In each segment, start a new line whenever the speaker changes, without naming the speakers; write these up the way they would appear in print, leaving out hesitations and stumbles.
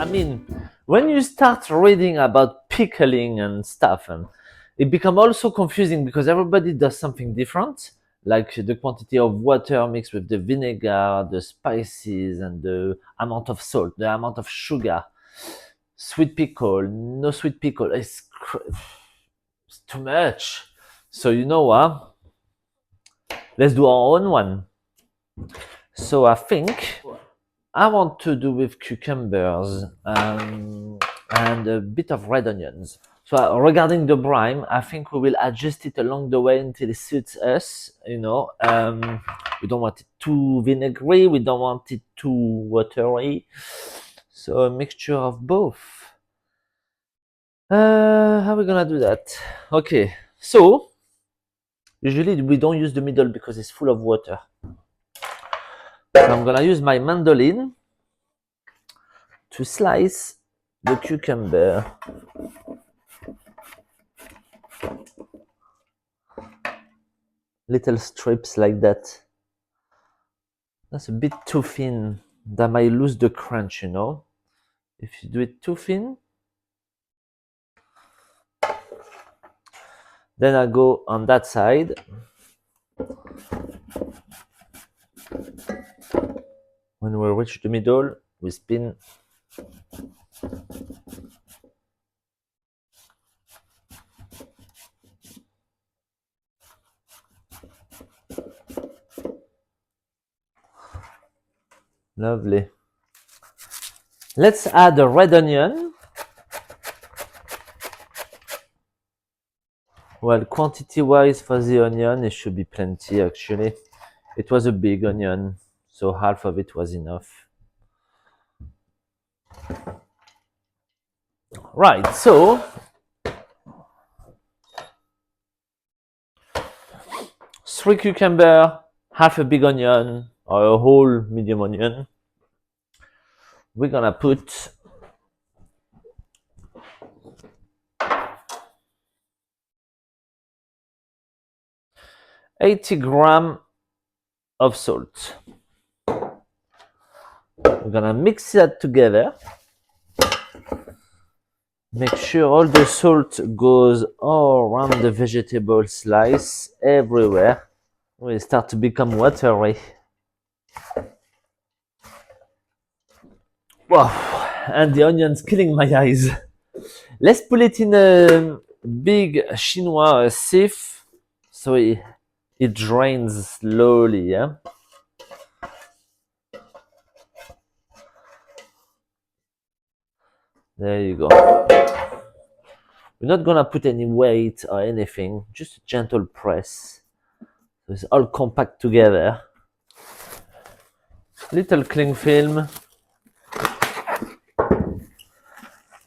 I mean, when you start reading about pickling and stuff, and it becomes also confusing because everybody does something different, like the quantity of water mixed with the vinegar, the spices, and the amount of salt, the amount of sugar. Sweet pickle, no sweet pickle. It's too much. So you know what? Let's do our own one. So I think I want to do with cucumbers and a bit of red onions. So regarding the brine, I think we will adjust it along the way until it suits us. You know, we don't want it too vinegary. We don't want it too watery. So a mixture of both. How are we gonna do that? Okay, so usually we don't use the middle because it's full of water. So I'm gonna use my mandolin to slice the cucumber. Little strips like that. That's a bit too thin. That might lose the crunch, you know. If you do it too thin, then I go on that side. When we reach the middle, we spin. Lovely. Let's add a red onion. Well, quantity-wise for the onion, it should be plenty actually. It was a big onion, so half of it was enough. Right, so 3 cucumber, half a big onion, or a whole medium onion. We're gonna put 80 grams of salt. We're gonna mix that together. Make sure all the salt goes all around the vegetable slice, everywhere. Will start to become watery. Wow, and the onion's killing my eyes. Let's put it in a big chinois sieve so it drains slowly, yeah? There you go. We're not gonna put any weight or anything, just a gentle press. So it's all compact together. Little cling film.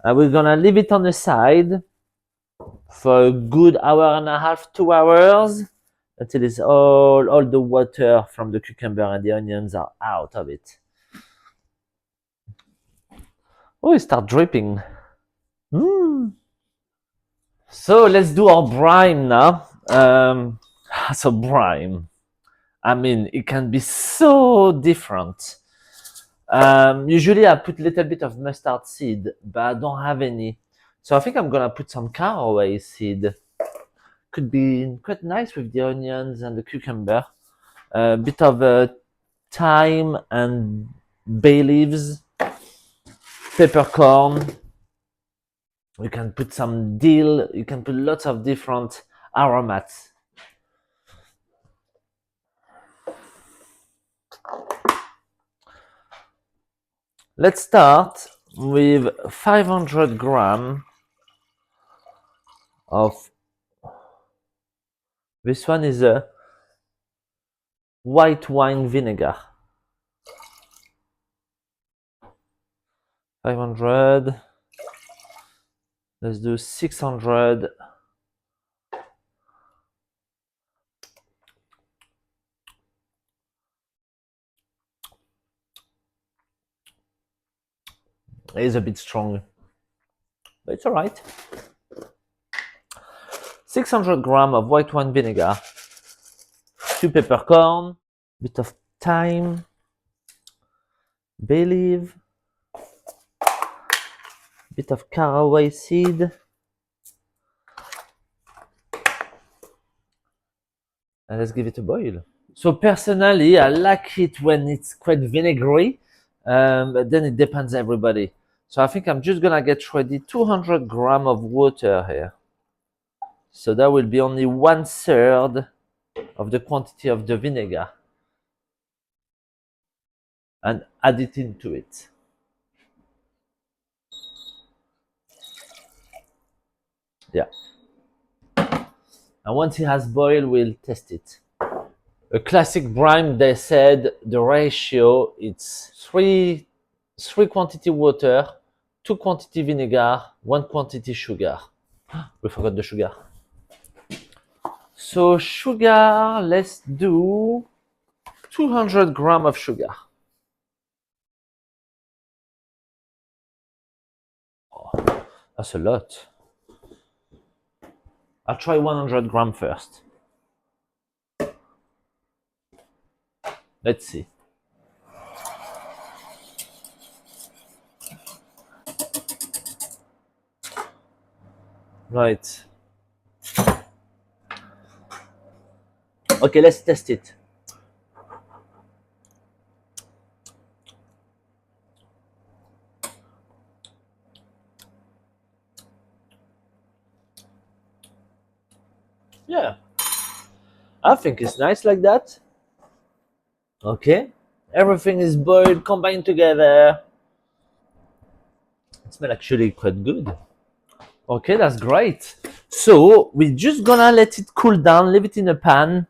And we're gonna leave it on the side for a good hour and a half, 2 hours, until it's all the water from the cucumber and the onions are out of it. Oh, it starts dripping. So let's do our brine now. So brine, I mean, it can be so different. Usually I put a little bit of mustard seed, but I don't have any. So I think I'm gonna put some caraway seed. Could be quite nice with the onions and the cucumber. A bit of thyme and bay leaves, peppercorn. You can put some dill. You can put lots of different aromats. Let's start with 500 grams of, this one is a white wine vinegar. 500. Let's do 600. It is a bit strong, but it's all right. 600 grams of white wine vinegar, 2 peppercorn, bit of thyme, bay leaf, Bit of caraway seed. And let's give it a boil. So personally, I like it when it's quite vinegary, but then it depends everybody. So I think I'm just gonna get ready 200 grams of water here. So that will be only 1/3 of the quantity of the vinegar, and add it into it. Yeah. And once it has boiled, we'll test it. A classic brine, they said the ratio it's three quantity water, 2 quantity vinegar, 1 quantity sugar. We forgot the sugar. So sugar, let's do 200 grams of sugar. Oh, that's a lot. I'll try 100 grams first. Let's see. Right. Okay, let's test it. Yeah. I think it's nice like that. Okay. Everything is boiled, combined together. It smells actually quite good. Okay, that's great. So we're just gonna let it cool down, leave it in a pan.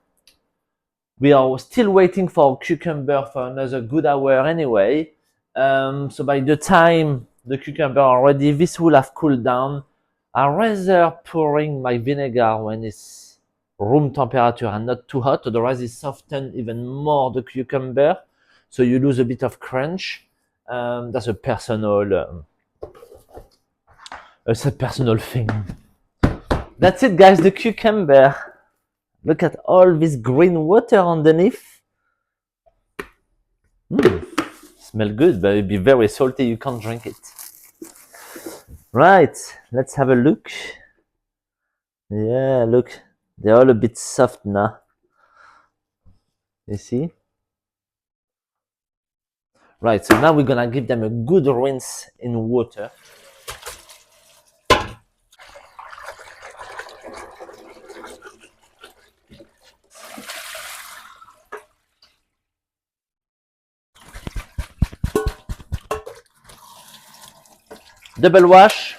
We are still waiting for cucumber for another good hour anyway. So by the time the cucumber are ready, this will have cooled down. I rather pouring my vinegar when it's room temperature and not too hot, otherwise it softens even more the cucumber, so you lose a bit of crunch. That's a personal thing. That's it, guys. The cucumber. Look at all this green water underneath. Smell good, but it'll be very salty. You can't drink it. Right. Let's have a look. Yeah, look. They're all a bit soft now. You see? Right. So now we're gonna give them a good rinse in water. Double wash.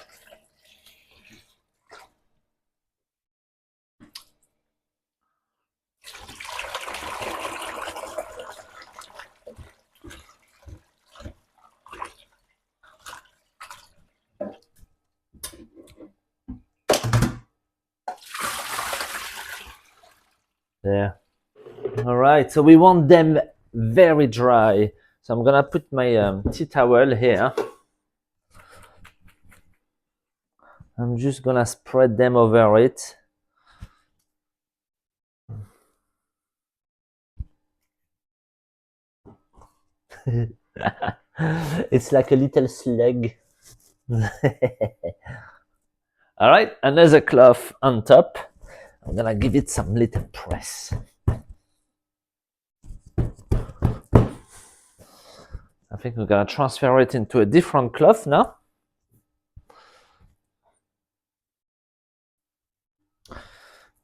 There. All right. So we want them very dry. So I'm gonna put my tea towel here. I'm just gonna spread them over it. It's like a little slug. All right, another cloth on top. I'm gonna give it some little press. I think we're gonna transfer it into a different cloth now.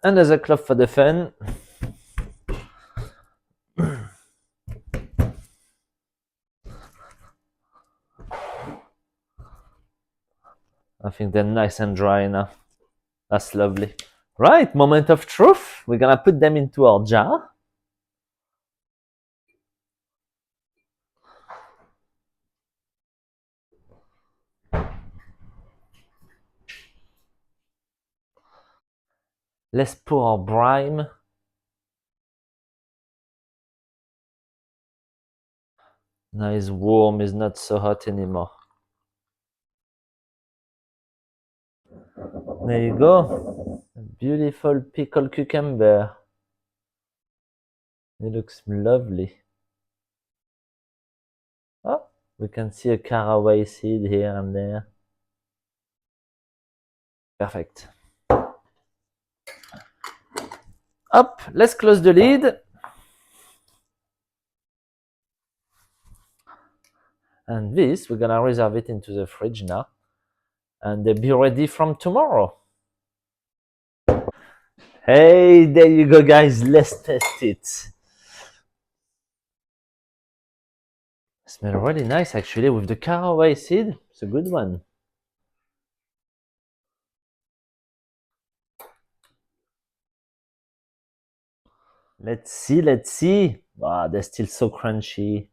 Another cloth for the fan. I think they're nice and dry now. That's lovely. Right, moment of truth. We're gonna put them into our jar. Let's pour our brine. Now it's warm, it's not so hot anymore. There you go. A beautiful pickled cucumber. It looks lovely. Oh, we can see a caraway seed here and there. Perfect. Up, let's close the lid. And this, we're gonna reserve it into the fridge now. And they'll be ready from tomorrow. Hey, there you go, guys. Let's test it. Smell really nice, actually, with the caraway seed. It's a good one. Let's see. Wow, they're still so crunchy.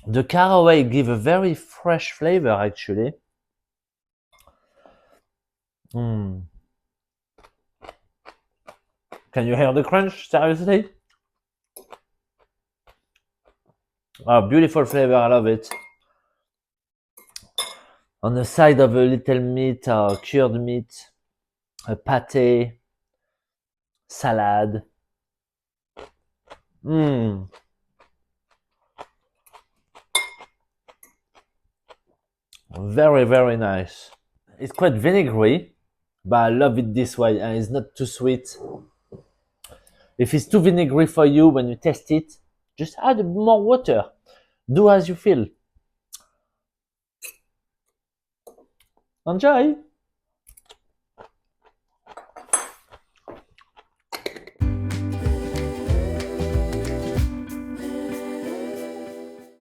The caraway give a very fresh flavor, actually. Can you hear the crunch? Seriously? Oh, beautiful flavor. I love it. On the side of a little meat or cured meat, a pate, salad. Very, very nice. It's quite vinegary, but I love it this way, and it's not too sweet. If it's too vinegary for you when you test it, just add more water. Do as you feel. Enjoy!